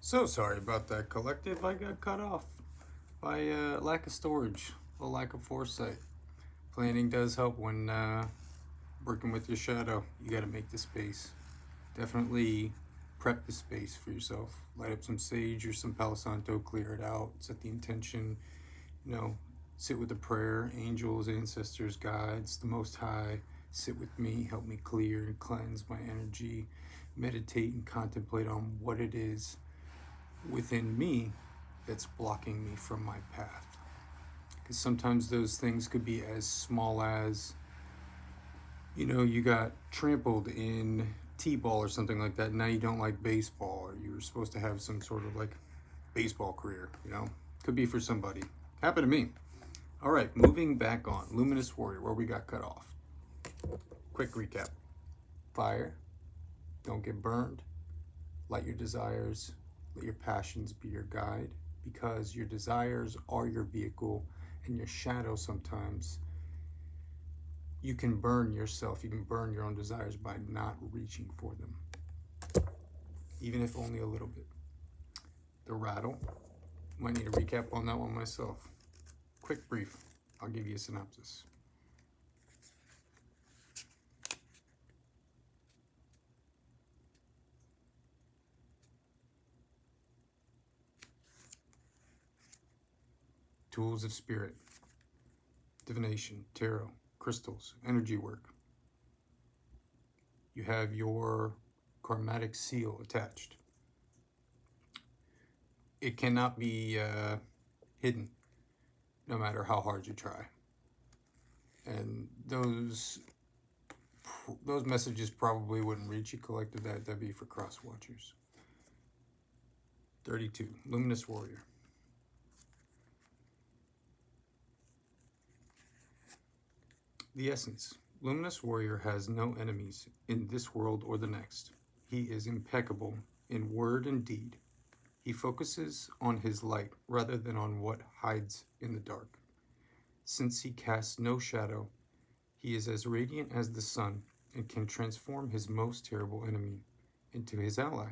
So sorry about that, collective. I got cut off by lack of storage, a lack of foresight. Planning does help when working with your shadow. You got to make the space. Definitely prep the space for yourself. Light up some sage or some Palo Santo, clear it out, set the intention. You know, sit with the prayer, angels, ancestors, guides, the Most High. Sit with me, help me clear and cleanse my energy. Meditate and contemplate on what it is within me that's blocking me from my path. Because sometimes those things could be as small as, you got trampled in t-ball or something like that. Now you don't like baseball, or you were supposed to have some sort of like baseball career, Could be for somebody. Happened to me. All right, moving back on. Luminous Warrior, where we got cut off. Quick recap. Fire, don't get burned. Light your desires. Let your passions be your guide, because your desires are your vehicle, and your shadow sometimes you can burn yourself. You can burn your own desires by not reaching for them, even if only a little bit. The rattle, might need a recap on that one myself. Quick brief, I'll give you a synopsis. Tools of spirit, divination, tarot, crystals, energy work. You have your karmatic seal attached. It cannot be hidden, no matter how hard you try. And those messages probably wouldn't reach you, collective. That'd be for cross watchers. 32, Luminous Warrior. The essence. Luminous Warrior has no enemies in this world or the next. He is impeccable in word and deed. He focuses on his light rather than on what hides in the dark. Since he casts no shadow, he is as radiant as the sun and can transform his most terrible enemy into his ally.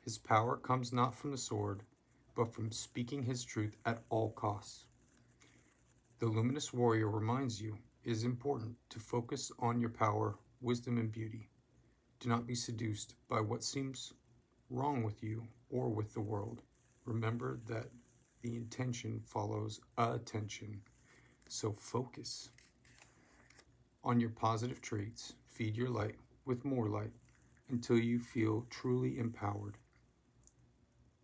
His power comes not from the sword, but from speaking his truth at all costs. The Luminous Warrior reminds you it is important to focus on your power, wisdom, and beauty. Do not be seduced by what seems wrong with you or with the world. Remember that the intention follows attention, so focus on your positive traits. Feed your light with more light until you feel truly empowered.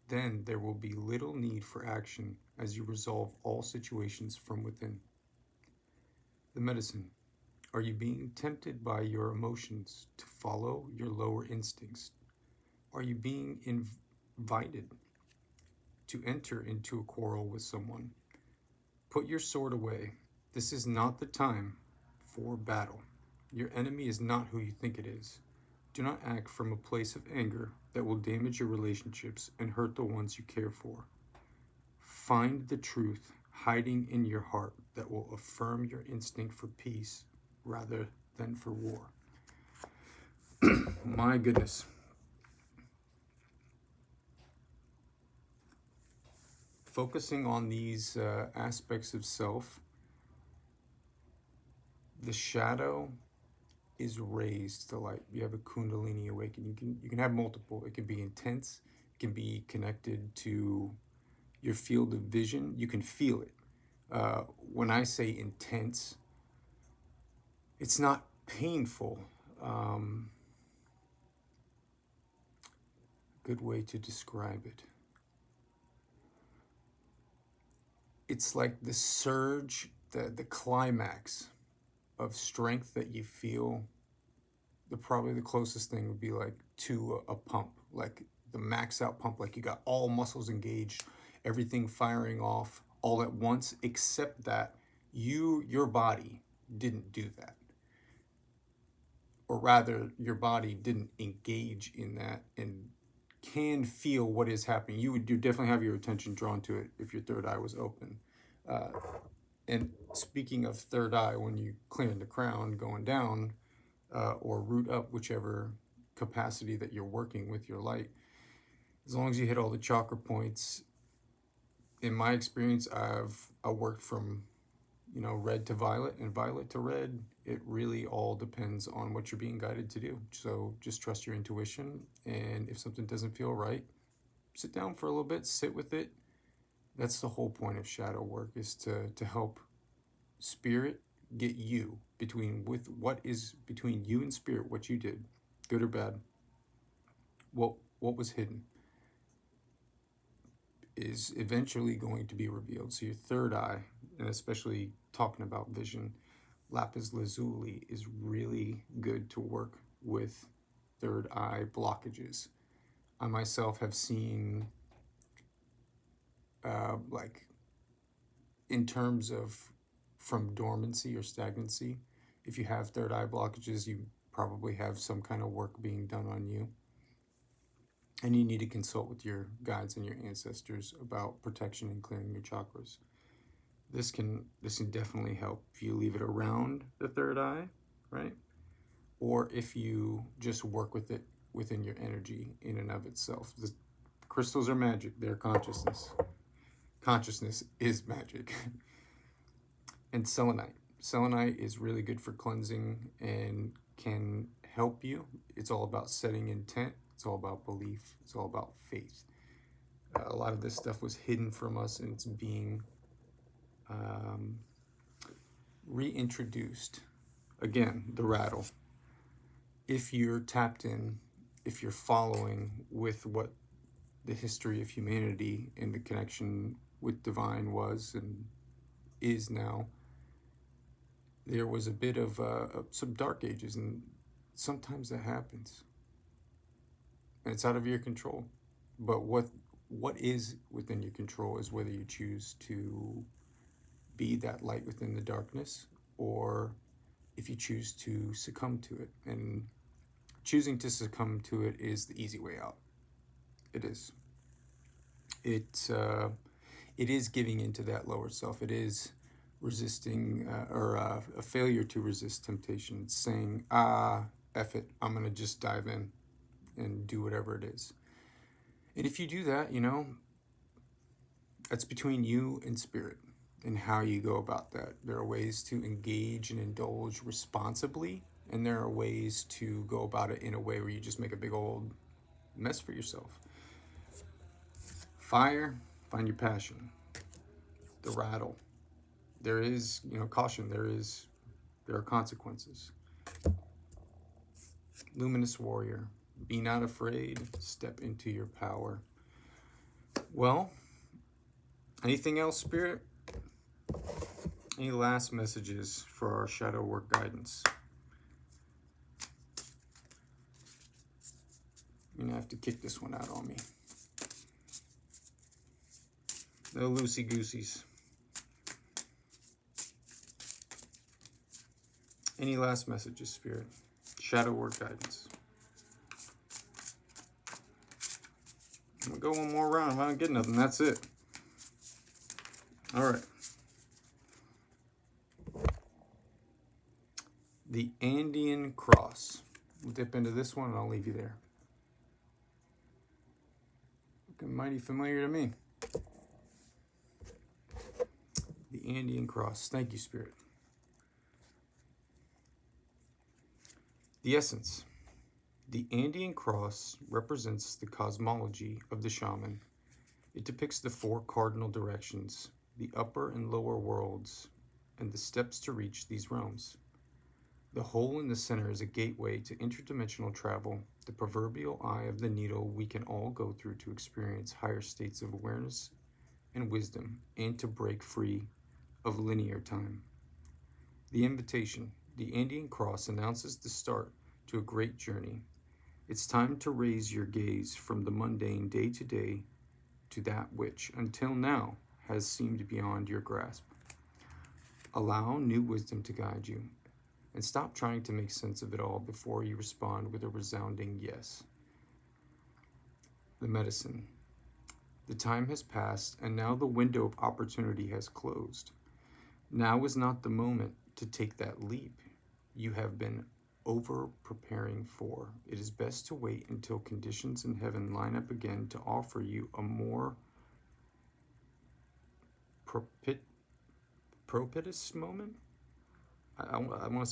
Then there will be little need for action as you resolve all situations from within. The medicine. Are you being tempted by your emotions to follow your lower instincts? Are you being invited to enter into a quarrel with someone? Put your sword away. This is not the time for battle. Your enemy is not who you think it is. Do not act from a place of anger that will damage your relationships and hurt the ones you care for. Find the truth hiding in your heart that will affirm your instinct for peace rather than for war. My goodness. Focusing on these aspects of self, the shadow is raised to light. You have a Kundalini awakening. You can have multiple. It can be intense. It can be connected to your field of vision. You can feel it. When I say intense, it's not painful. Good way to describe it. It's like the surge, the climax of strength that you feel. Probably the closest thing would be like to a pump, like the max out pump, like you got all muscles engaged, everything firing off all at once, except that your body didn't do that. Or rather, your body didn't engage in that and can feel what is happening. You definitely have your attention drawn to it if your third eye was open. And speaking of third eye, when you clear the crown going down, or root up, whichever capacity that you're working with your light, As long as you hit all the chakra points, in my experience, I worked from red to violet and violet to red. It really all depends on what you're being guided to do. So just trust your intuition, and if something doesn't feel right, sit down for a little bit, sit with it. That's the whole point of shadow work, is to help spirit get you with what is between you and spirit, what you did, good or bad, what was hidden, is eventually going to be revealed. So your third eye, and especially talking about vision, lapis lazuli is really good to work with third eye blockages. I myself have seen, like, in terms of from dormancy or stagnancy, if you have third eye blockages, you probably have some kind of work being done on you. And you need to consult with your guides and your ancestors about protection and clearing your chakras. This can definitely help if you leave it around the third eye, right? Or if you just work with it within your energy in and of itself. The crystals are magic. They're consciousness. Consciousness is magic. And selenite. Selenite is really good for cleansing and can help you. It's all about setting intent. It's all about belief. It's all about faith. A lot of this stuff was hidden from us, and it's being reintroduced. Again, the rattle. If you're tapped in, if you're following with what the history of humanity and the connection with divine was and is now, there was a bit of some dark ages, and sometimes that happens. And it's out of your control. But what is within your control is whether you choose to be that light within the darkness, or if you choose to succumb to it. And choosing to succumb to it is the easy way out. It is. It is giving into that lower self. It is resisting or a failure to resist temptation. It's saying, F it, I'm going to just dive in and do whatever it is. And if you do that, that's between you and spirit and how you go about that. There are ways to engage and indulge responsibly, and there are ways to go about it in a way where you just make a big old mess for yourself. Fire, find your passion. The rattle. There is, caution. There are consequences. Luminous warrior. Be not afraid. Step into your power. Well, anything else, Spirit? Any last messages for our shadow work guidance? You're gonna have to kick this one out on me. No loosey-gooseys. Any last messages, Spirit? Shadow work guidance. I'm gonna go one more round. If I don't get nothing, that's it. All right. The Andean Cross. We'll dip into this one and I'll leave you there. Looking mighty familiar to me. The Andean Cross. Thank you, Spirit. The essence. The Andean Cross represents the cosmology of the shaman. It depicts the four cardinal directions, the upper and lower worlds, and the steps to reach these realms. The hole in the center is a gateway to interdimensional travel, the proverbial eye of the needle we can all go through to experience higher states of awareness and wisdom, and to break free of linear time. The invitation. The Andean Cross announces the start to a great journey. It's time to raise your gaze from the mundane day-to-day to that which, until now, has seemed beyond your grasp. Allow new wisdom to guide you, and stop trying to make sense of it all before you respond with a resounding yes. The medicine. The time has passed, and now the window of opportunity has closed. Now is not the moment to take that leap. You have been over preparing for. It is best to wait until conditions in heaven line up again to offer you a more propitious moment. I want to